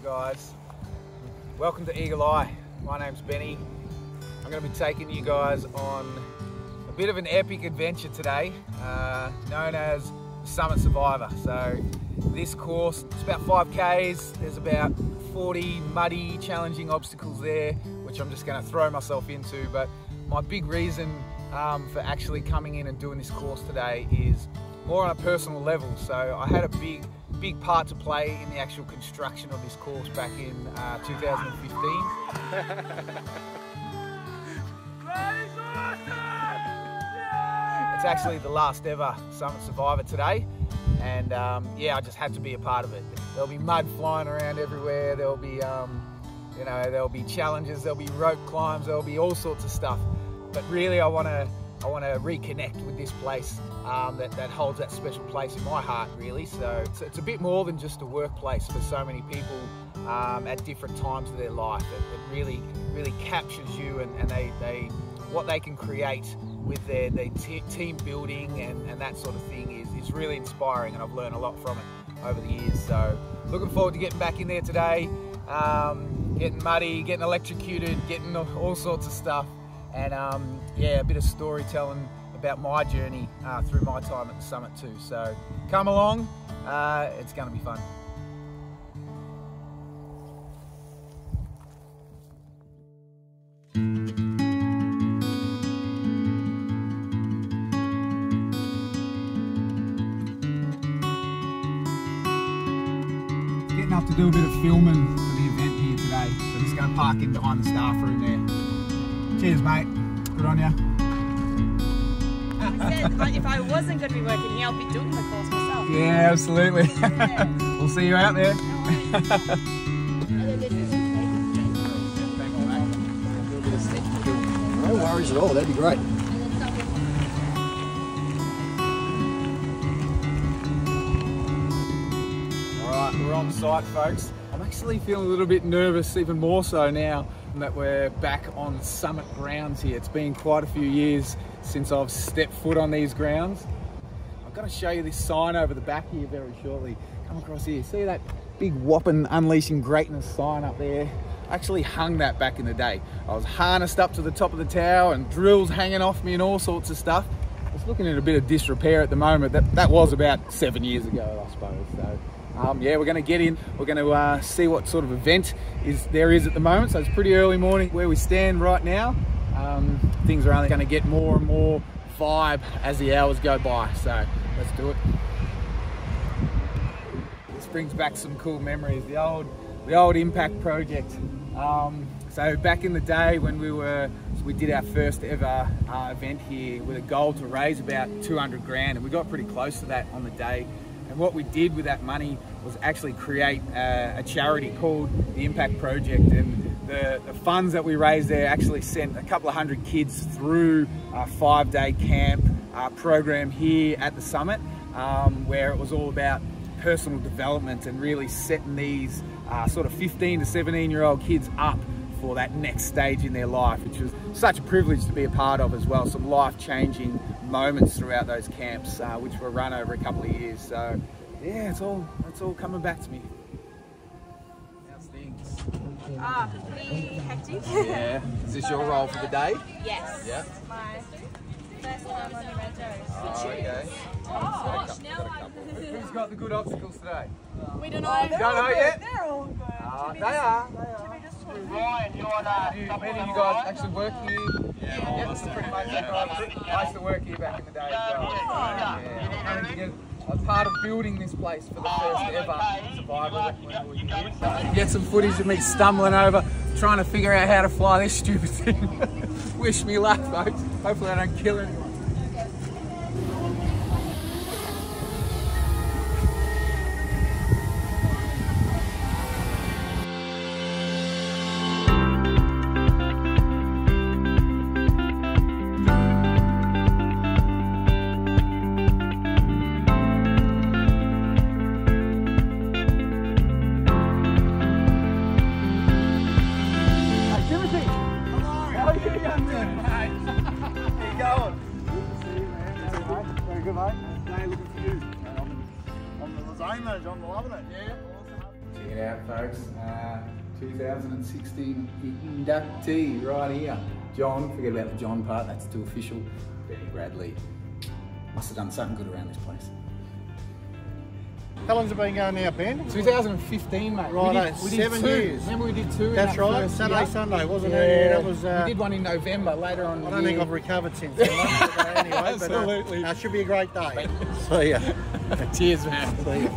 Guys, welcome to Eagle Eye. My name's Benny. I'm going to be taking you guys on a bit of an epic adventure today, known as Summit Survivor. So this course, it's about 5Ks, there's about 40 muddy, challenging obstacles there, which I'm just going to throw myself into. But my big reason for actually coming in and doing this course today is more on a personal level. So I had a big part to play in the actual construction of this course back in 2015. It's actually the last ever Summit Survivor today, and yeah, I just had to be a part of it. There'll be mud flying around everywhere, there'll be you know, there'll be challenges, there'll be rope climbs, there'll be all sorts of stuff. But really I want to reconnect with this place that holds that special place in my heart, really. So it's a bit more than just a workplace for so many people at different times of their life. It really captures you, and what they can create with their team building and that sort of thing is really inspiring, and I've learned a lot from it over the years. So looking forward to getting back in there today, getting muddy, getting electrocuted, getting all sorts of stuff, and yeah, a bit of storytelling about my journey through my time at the summit too. So come along, it's going to be fun. Getting up to do a bit of filming for the event here today, so I'm just going to park in behind the staff room there. Cheers, mate. Good on ya. I said, like, if I wasn't going to be working here, I'll be doing the course myself. Yeah, absolutely. Yeah. We'll see you out there. No worries at all, that'd be great. Alright, we're on site, folks. I'm actually feeling a little bit nervous, even more so now that we're back on summit grounds here. It's been quite a few years since I've stepped foot on these grounds. I've got to show you this sign over the back here very shortly. Come across here, see that big whopping Unleashing Greatness sign up there? I actually hung that back in the day. I was harnessed up to the top of the tower and drills hanging off me and all sorts of stuff. It's looking at a bit of disrepair at the moment. That was about 7 years ago, I suppose. So yeah, we're going to get in, we're going to see what sort of event there is at the moment. So it's pretty early morning where we stand right now. Things are only going to get more and more vibe as the hours go by, so let's do it. This brings back some cool memories, the old Impact project. So back in the day when we did our first ever event here with a goal to raise about 200 grand, and we got pretty close to that on the day. And what we did with that money was actually create a charity called the Impact Project, and the funds that we raised there actually sent a couple of hundred kids through a 5-day camp program here at the summit, where it was all about personal development and really setting these sort of 15 to 17-year-old kids up for that next stage in their life, which was such a privilege to be a part of as well. Some life-changing moments throughout those camps, which were run over a couple of years. So yeah, it's all coming back to me. How's things? Pretty hectic. Yeah. Is this your role for the day? Yes. Yeah. My first time on the retros. Oh, okay. Who's got the good obstacles today? We don't know. You don't know yet? They're all good. They are. Ryan, you're Many of you guys actually work here? Yeah, that's pretty much it. I used to work here back in the day as well. Yeah. I was part of building this place for the first ever Survivor when we were here. Get some footage of me stumbling over, trying to figure out how to fly this stupid thing. Wish me luck, folks. Hopefully I don't kill anyone. Check it out, folks. 2016 inductee right here. John, forget about the John part, that's too official. Benny Bradley. Must have done something good around this place. How long's it been going now, Ben? 2015, mate. Right, we did 7 two. years. Remember we did two? That's in that right, first Saturday, year? Sunday, wasn't Yeah, it? That was. we did one in November later on. I don't think I've recovered since then. Anyway, Absolutely. But it should be a great day. See ya. Cheers, man. See ya.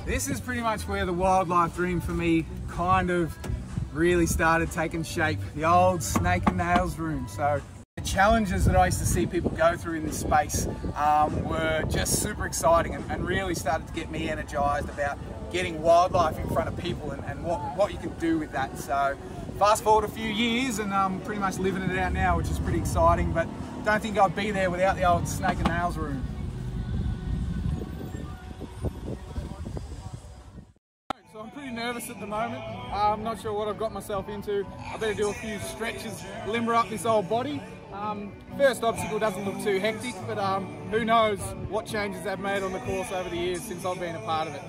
This is pretty much where the wildlife dream for me kind of really started taking shape. The old snake and nails room. So the challenges that I used to see people go through in this space were just super exciting and really started to get me energized about getting wildlife in front of people and what you can do with that. So fast forward a few years and I'm pretty much living it out now, which is pretty exciting, but don't think I'd be there without the old snake and nails room. So I'm pretty nervous at the moment. I'm not sure what I've got myself into. I better do a few stretches, limber up this old body. First obstacle doesn't look too hectic, but who knows what changes they've made on the course over the years since I've been a part of it.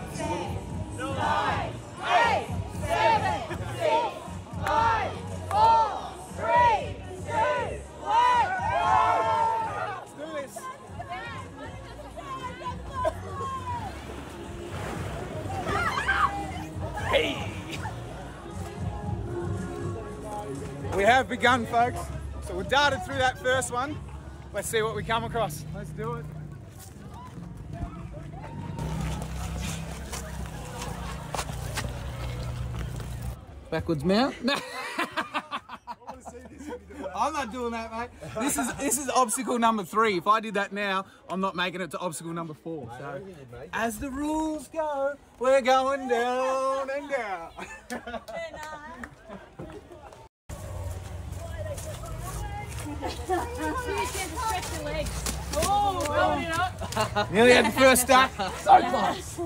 9, 8, 7, 6, 5, 4, 3, 2, 1. Let's do this. Hey! We have begun, folks. So we darted through that first one. Let's see what we come across. Let's do it. Backwards mount. I'm not doing that, mate. This is obstacle number 3. If I did that now, I'm not making it to obstacle number 4. So, as the rules go, we're going down and down. Stretch your legs. Oh, Nearly had the first start. So close.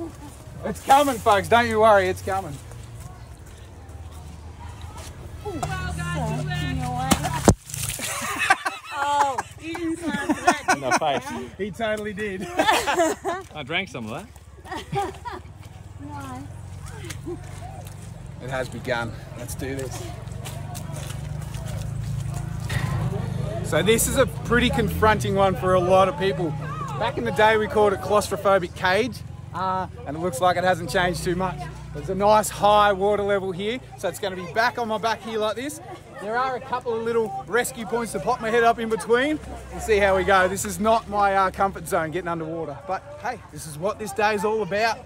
It's coming, folks. Don't you worry. It's coming. Oh, you didn't sign for that. In the face. He totally did. I drank some of that. Nice. It has begun. Let's do this. So this is a pretty confronting one for a lot of people. Back in the day we called it claustrophobic cage, and it looks like it hasn't changed too much. There's a nice high water level here, so it's going to be back on my back here like this. There are a couple of little rescue points to pop my head up in between and see how we go. This is not my comfort zone, getting underwater, but hey, this is what this day is all about.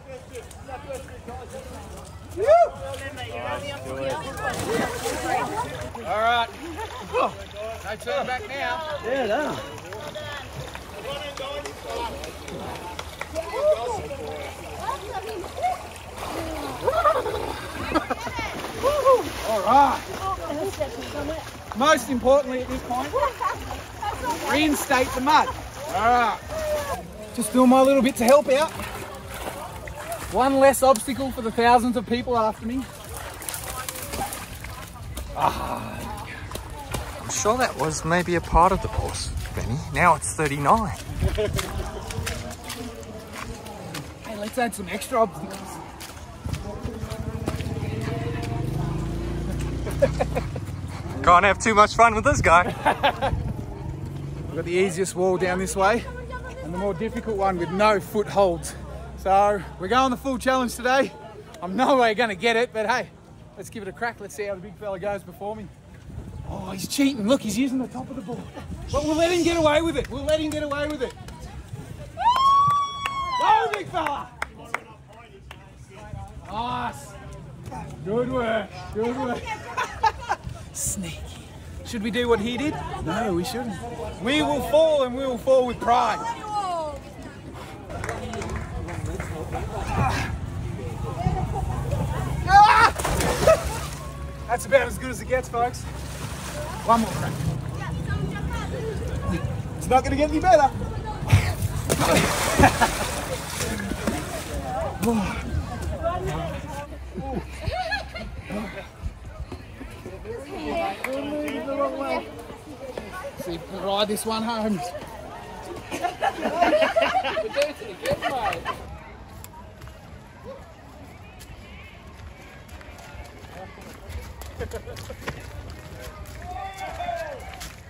Woo! All right. No turn back now. Yeah, no. All right. Most importantly at this point, reinstate the mud. All right. Just doing my little bit to help out. One less obstacle for the thousands of people after me. I'm sure that was maybe a part of the course, Benny. Now it's 39. Hey, let's add some extra obstacles. Can't have too much fun with this guy. We've got the easiest wall down this way and the more difficult one with no footholds. So we're going the full challenge today. I'm no way going to get it, but hey, let's give it a crack. Let's see how the big fella goes before me. Oh, he's cheating. Look, he's using the top of the board. But we'll let him get away with it. We'll let him get away with it. Go, big fella. Nice. Good work. Good work. Sneaky. Should we do what he did? No, we shouldn't. We will fall, and we will fall with pride. That's about as good as it gets, folks. One more crack. It's not going to get any better. See if we can ride this one home.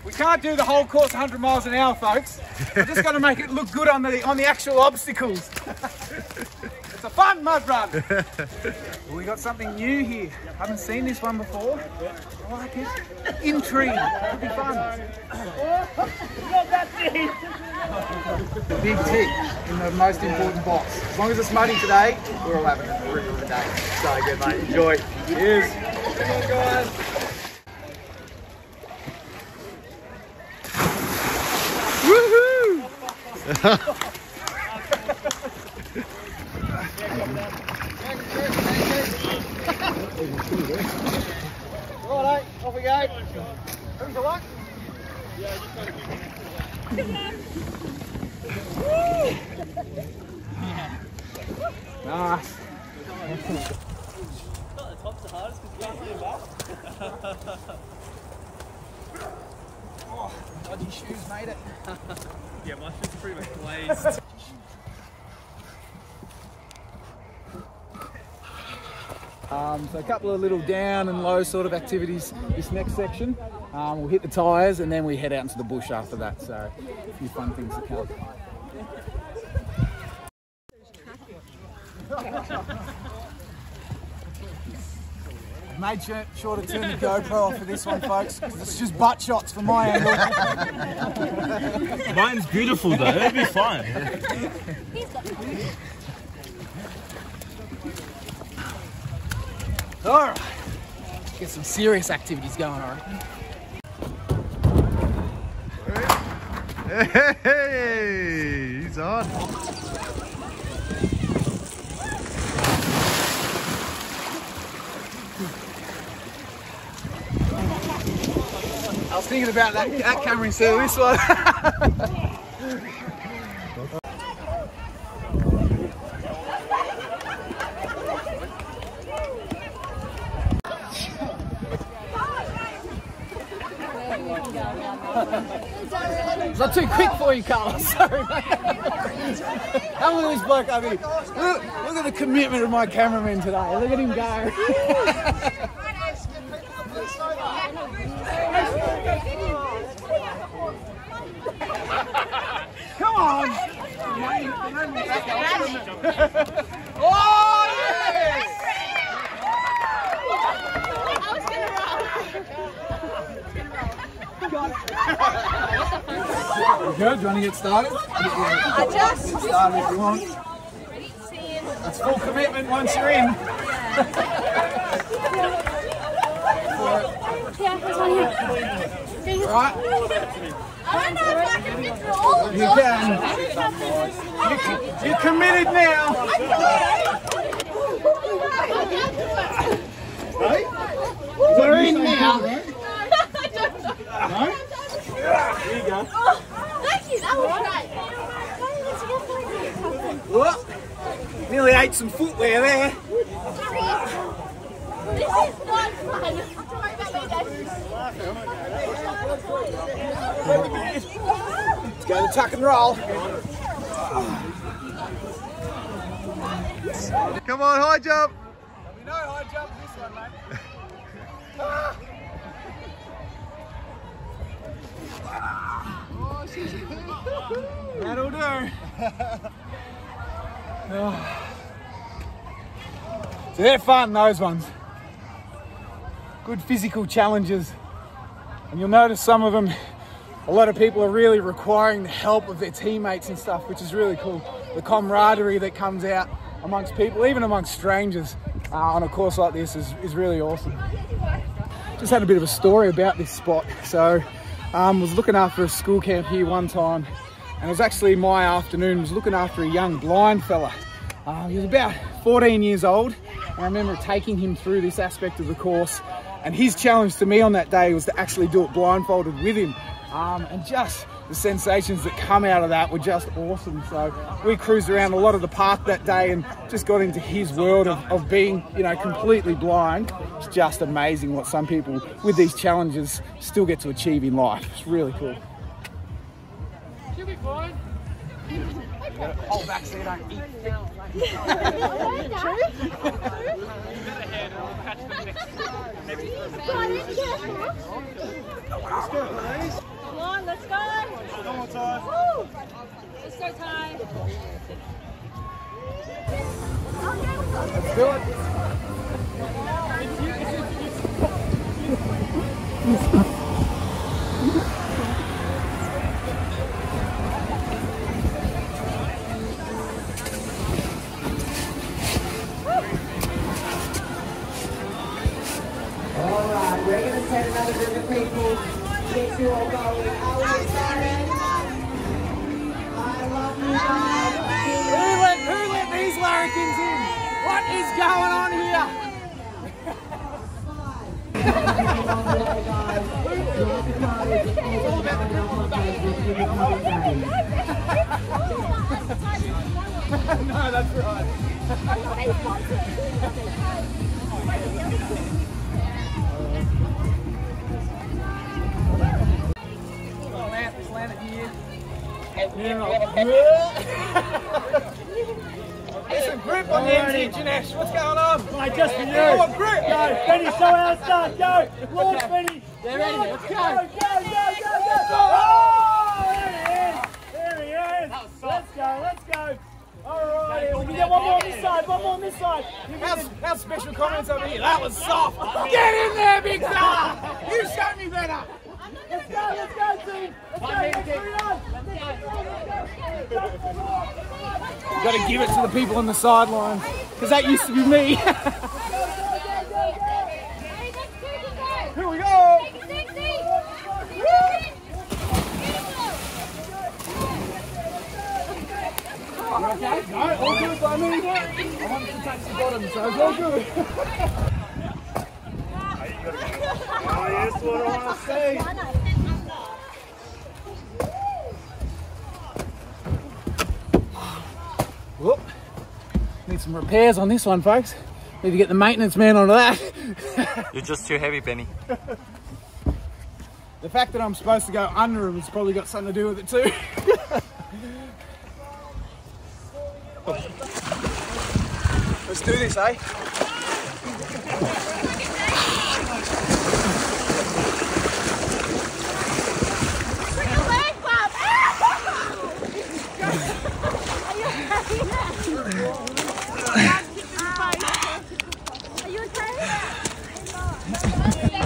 We can't do the whole course 100 miles an hour, folks. We're just going to make it look good on the actual obstacles. It's a fun mud run. Well, we got something new here. Haven't seen this one before. I like it. Intrigue. Could be fun. Big tick in the most important box. As long as it's muddy today, we're all having a rip of the day. So good, mate. Enjoy. Cheers. Come on, guys. Righto, off we go. Bring to luck. Nice. The top's the hardest because you can't see back. Oh, dodgy shoes made it. Yeah, my shoes are pretty much glazed. So a couple of little down and low sort of activities this next section. We'll hit the tyres and then we head out into the bush after that. So a few fun things to come. Made sure to turn the GoPro off for this one, folks, because it's just butt shots from my angle. Mine's beautiful though, it'll be fun. Alright, get some serious activities going, I reckon. Hey, he's on. I was thinking about that camera instead of this one. It's not too quick for you, Carlos. Sorry, mate. Have a look at this bloke over here. Look at the commitment of my cameraman today. Look at him go. Come on! Oh, yes! I was gonna roll. You good? Do you want to get started? Just Start if you want. That's full commitment once you're in. yeah, this one here. Right? I don't know if I can fit through all of You those. can. You're committed now. We're in now. No? Here you go. Thank you, that was great. Whoop. Nearly ate some footwear there. This is not fun. Sorry about Let's go to tuck and roll. Come on, high jump. We know high jump this one, mate. That'll do. So they're fun, those ones. Good physical challenges. And you'll notice some of them, a lot of people are really requiring the help of their teammates and stuff, which is really cool. The camaraderie that comes out amongst people, even amongst strangers, on a course like this is really awesome. Just had a bit of a story about this spot. So was looking after a school camp here one time, and it was actually my afternoon. I was looking after a young blind fella. He was about 14 years old, and I remember taking him through this aspect of the course, and his challenge to me on that day was to actually do it blindfolded with him. And just the sensations that come out of that were just awesome. So we cruised around a lot of the park that day and just got into his world of being, you know, completely blind. It's just amazing what some people with these challenges still get to achieve in life. It's really cool. She'll be fine. Hold back so you don't eat. Got it, yeah. let's go. One more time. Woo. Let's go, Ty. Let's do it. Alright, we're going to send another group of people. Get you all going. Alex, Aaron. I love you guys. Who let these larrikins in? What is going on here? No, that's right. Land it here. There's some grip on the end here, Janesh. What's going on? Right, just for you. Oh, grip! Go, Benny, show how it's done. Go. Launch, Benny. They're ready. Let's go. Go. Oh, there he is. Let's go. All right, we can get one more on this side, How's special comments over here? That was soft. Get in there, big fella. You showed me better. Let's go, team. Let's go. You've got to give it to the people on the sidelines, because that used to be me. Here we go. Okay? No, all good by me. I want to touch the bottom, so it's all good. Oh, yes, what I want to see. Whoop. Need some repairs on this one, folks. Need to get the maintenance man onto that. You're just too heavy, Benny. The fact that I'm supposed to go under him has probably got something to do with it too. Let's do this, eh?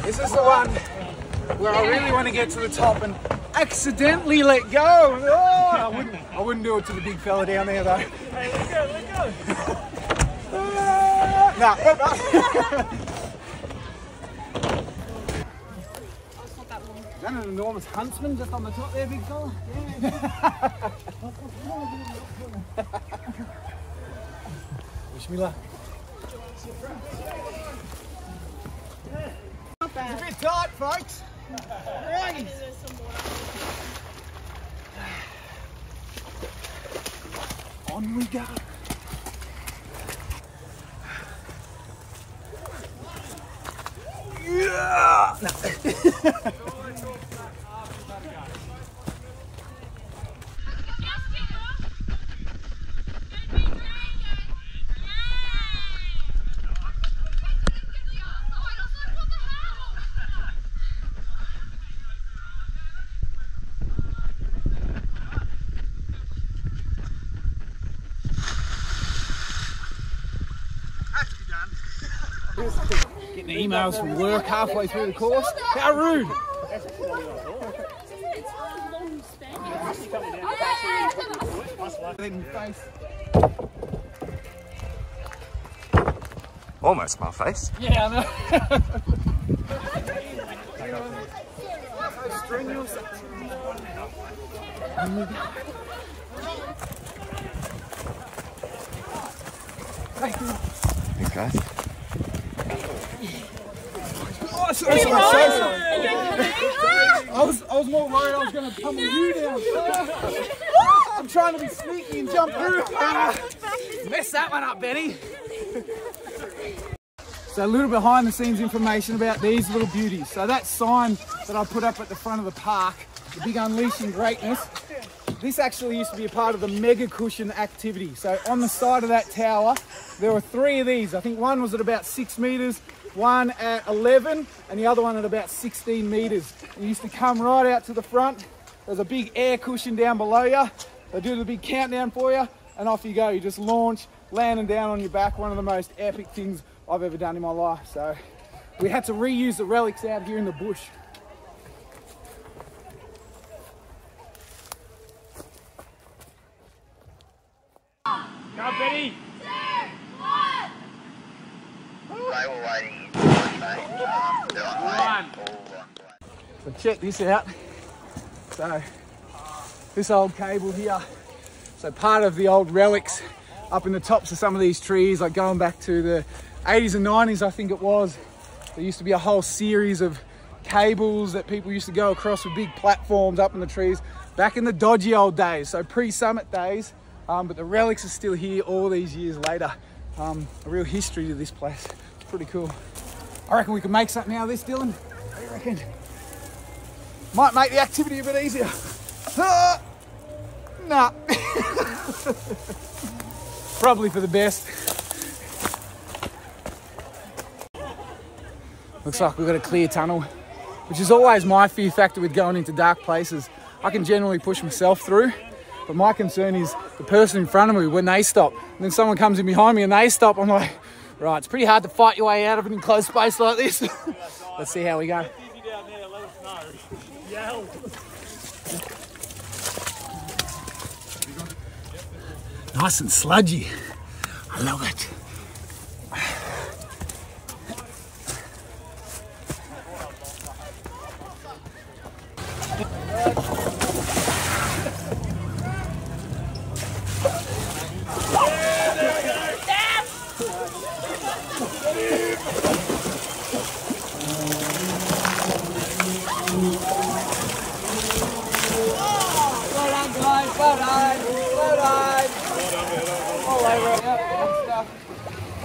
This is the one where I really want to get to the top and accidentally let go. Oh, I wouldn't do it to the big fella down there though. Hey, let go. Nah. Is that an enormous huntsman just on the top there, big fella? Yeah. Wish me luck. It's a bit tight, folks. Right. On we go. Yeah. Getting emails from work halfway through the course. How rude! Almost my face. Yeah, I know. Strenuous. Thank you. Thanks, guys. Oh, sorry. I was more worried I was going to pummel you down. I'm trying to be sneaky and jump through. Mess that one up, Benny. So a little behind the scenes information about these little beauties. So that sign that I put up at the front of the park, the big Unleashing Greatness, this actually used to be a part of the mega cushion activity. So on the side of that tower, there were 3 of these. I think one was at about 6 meters, one at 11, and the other one at about 16 meters. You used to come right out to the front, There's a big air cushion down below you. They do the big countdown for you, and off you go. You just launch, landing down on your back. One of the most epic things I've ever done in my life. So we had to reuse the relics out here in the bush. Go, Betty. They were waiting. So check this out. So this old cable here, so part of the old relics up in the tops of some of these trees, like going back to the 80s and 90s, I think it was. There used to be a whole series of cables that people used to go across with big platforms up in the trees back in the dodgy old days, so pre-summit days. But the relics are still here all these years later. A real history to this place. It's pretty cool. I reckon we can make something out of this, Dylan. What do you reckon? Might make the activity a bit easier. Nah. Probably for the best. Looks like we've got a clear tunnel, which is always my fear factor with going into dark places. I can generally push myself through, but my concern is the person in front of me when they stop. And then someone comes in behind me and they stop. I'm like, right, it's pretty hard to fight your way out of an enclosed space like this. Let's see how we go. Easy down there, let us know. Yell. Nice and sludgy. I love it.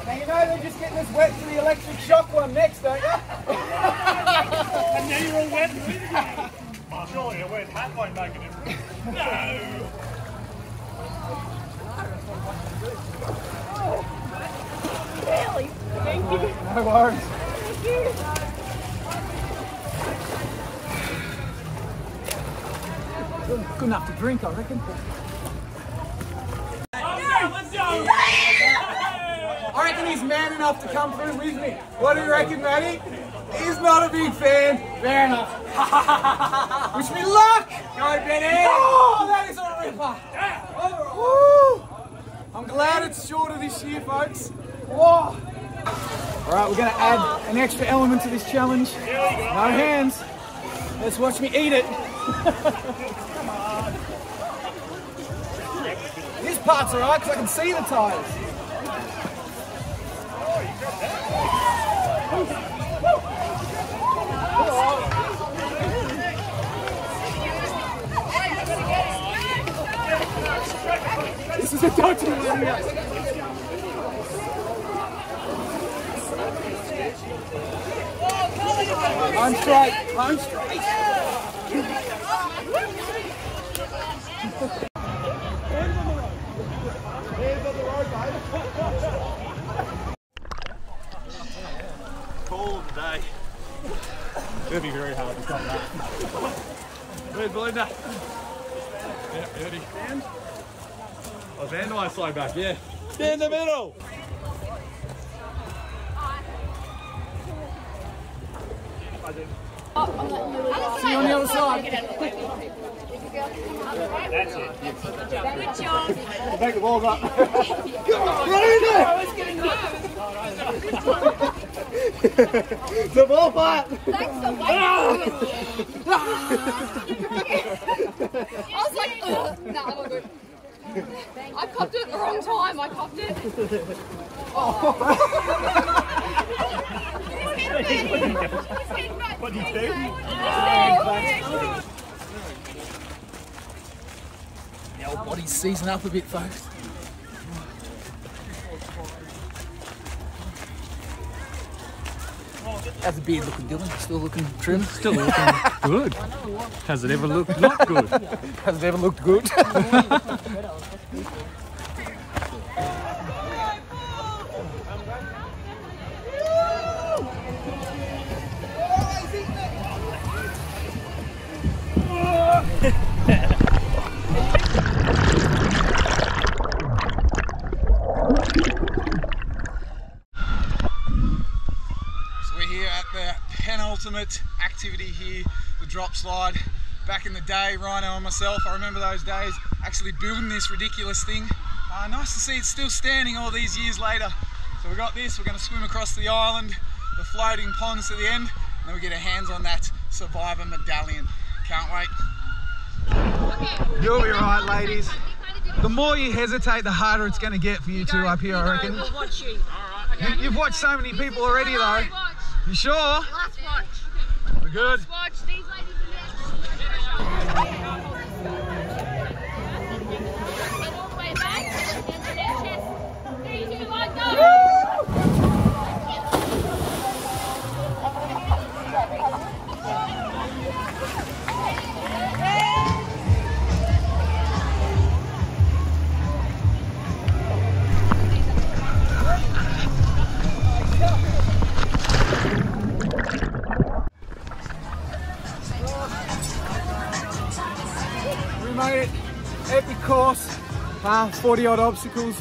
Now you know they're just getting us wet for the electric shock one next, don't you? And now you're all wet. Oh, surely a wet hat won't make a difference. No! Really? Thank you. No worries. Thank you. Good enough to drink, I reckon. Let's go! I reckon he's man enough to come through with me. What do you reckon, Matty? He's not a big fan. Fair enough. Wish me luck! Go, Benny! Oh, that is a ripper! Woo. I'm glad it's shorter this year, folks. Whoa. All right, we're going to add an extra element to this challenge. No hands. Let's watch me eat it. This part's all right because I can see the tyres. This is a dodgy one here. I'm straight. I'm straight. Call of the day. It'll be very hard to stop that. Where's Belinda? Yeah, Eddie. Oh, Vandalise slow back, yeah. Get in the middle! See you on the other side. That's it. Good job. Take the balls up. Run in there! I was getting nervous. The ball fight. Thanks for waiting. I was like, no, I'm all good. I copped it at the wrong time. I copped it. What did you do? The old body's seasoning up a bit, folks. How's the beard looking, Dylan? Still looking trim? Still looking good. Has it ever looked not good? Has it ever looked good? top slide. Back in the day, Rhino and myself, I remember those days, actually building this ridiculous thing. Nice to see it's still standing all these years later. So we got this, we're going to swim across the island, the floating ponds to the end, and then we get our hands on that Survivor medallion. Can't wait. You'll be right, ladies. The more you hesitate, the harder it's going to get for you two up here, I reckon. We'll watch you. You've watched so many people already, though. You sure? Last watch. We're good. Last watch. These ladies all the way back. Hands on their chest. 3, 2, 1, go! Made it, epic course, 40 odd obstacles,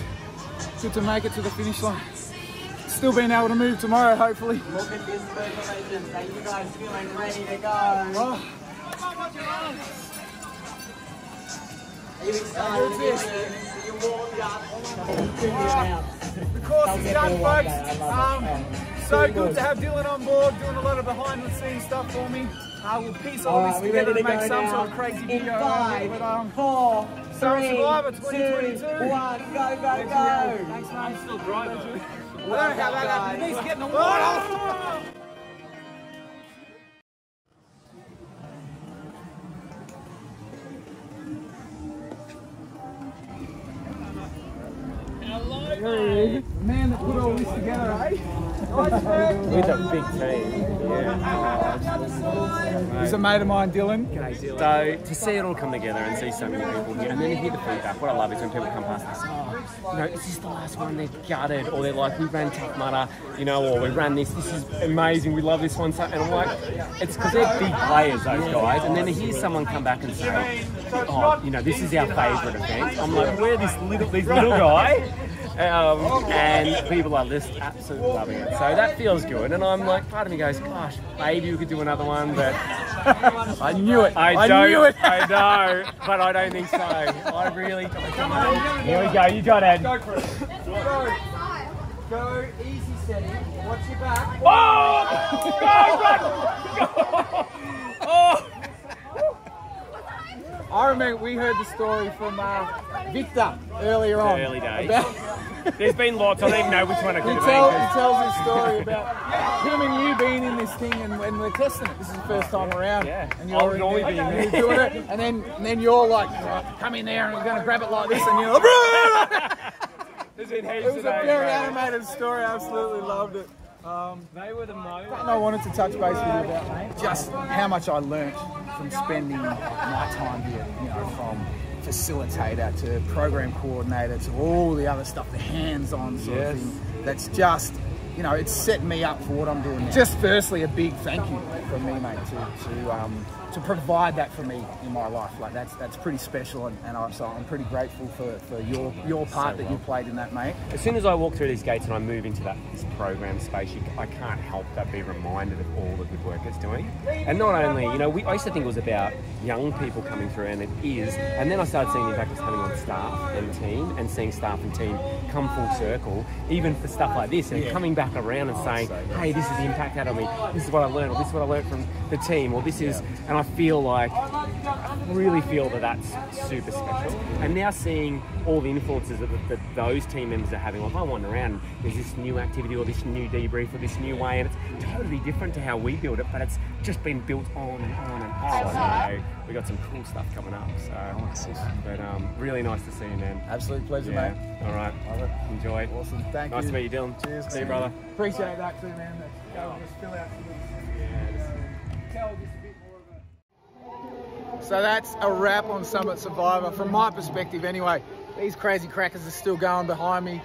good to make it to the finish line. Still being able to move tomorrow, hopefully. Look at this preparation. Thank you guys feeling ready to go. Oh. Are you excited? You warmed up. The course is done, folks. So good to have Dyllan on board, doing a lot of behind the scenes stuff for me. We'll piece all this together and make some sort of crazy video. 5, 4, 3, 2, 1, go, go, go. Thanks, mate. I'm still dry though. I don't know how that happened. He's getting the water. The man that put all this together, eh? With a big team, He's a mate of mine, Dyllan. So to see it all come together and see so many people here, and then to hear the feedback, what I love is when people come past and say, oh, you know, is this the last one? They're gutted, or they're like, we ran Tough Mudder, you know, or we ran this is amazing, we love this one. So, and I'm like, it's because they're big players, those guys, and then to hear someone come back and say, oh, you know, this is our favourite event. I'm like, we're this little guy. And people are just absolutely loving it. So that feels good. And I'm like, part of me goes, gosh, maybe we could do another one, but I knew it. I know, but I don't think so. I really don't. Here we go, you got it. Go for it. Go, easy setting. Watch your back. Oh! I remember we heard the story from Victor earlier on. Early days. There's been lots, I don't even know which one I could have He tells his story about him and you being in this thing and when we're testing it. This is the first time around. Yeah. And you're doing it. And then you're like, come in there and we're going to grab it like this. And you're like, it was a very animated story. I absolutely loved it. They were the most. I wanted to touch base with you about just how much I learnt from spending my time here, you know, from facilitator to program coordinator to all the other stuff, the hands-on sort of thing. That's just, you know, it's setting me up for what I'm doing now. Just firstly, a big thank you from me, mate, to provide that for me in my life. Like that's pretty special, and so I'm pretty grateful for your part that you played in that, mate. As soon as I walk through these gates and I move into this program space, I can't help but be reminded of all the good work it's doing. And not only, you know, I used to think it was about young people coming through, and it is. And then I started seeing the impact it's having on staff and team, and seeing staff and team come full circle, even for stuff like this, and coming back around and saying, hey, this is the impact it had on me. This is what I learned, or this is what I learned from the team, or this is, and I feel like, really feel that that's super special. And now seeing all the influences that those team members are having, like I wander around, there's this new activity or this new debrief or this new way, and it's totally different to how we build it, but it's just been built on and on and on. So we got some cool stuff coming up. So, but really nice to see you, man. Absolute pleasure, mate. All right. Enjoy. Awesome. Thank you. Nice to meet you, Dyllan. Cheers. See you, brother. Appreciate that too, man. Just fill out tell just a bit more of it. So that's a wrap on Summit Survivor, from my perspective anyway. These crazy crackers are still going behind me.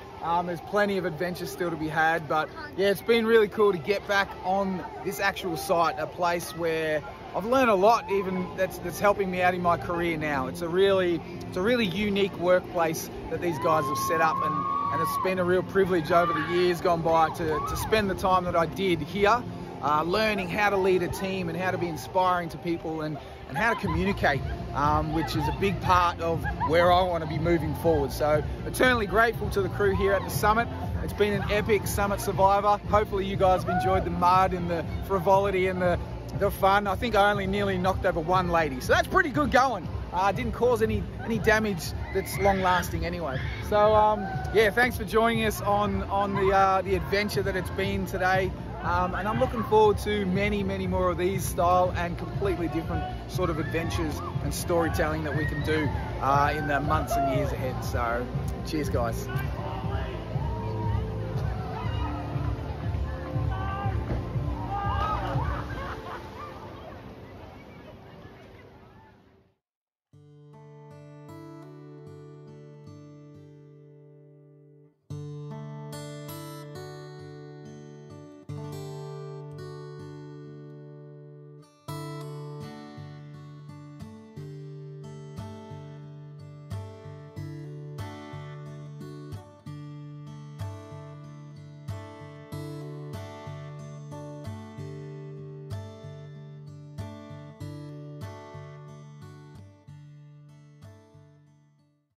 There's plenty of adventures still to be had, but yeah, it's been really cool to get back on this actual site, a place where I've learned a lot, even that's helping me out in my career now. It's a really unique workplace that these guys have set up, and it's been a real privilege over the years gone by to spend the time that I did here. learning how to lead a team and how to be inspiring to people and how to communicate, which is a big part of where I want to be moving forward. So eternally grateful to the crew here at the summit. It's been an epic Summit Survivor. Hopefully you guys have enjoyed the mud and the frivolity and the fun. I think I only nearly knocked over one lady, so that's pretty good going. Didn't cause any damage that's long lasting anyway. So yeah, thanks for joining us on the adventure that it's been today. And I'm looking forward to many more of these style and completely different sort of adventures and storytelling that we can do in the months and years ahead. So cheers guys.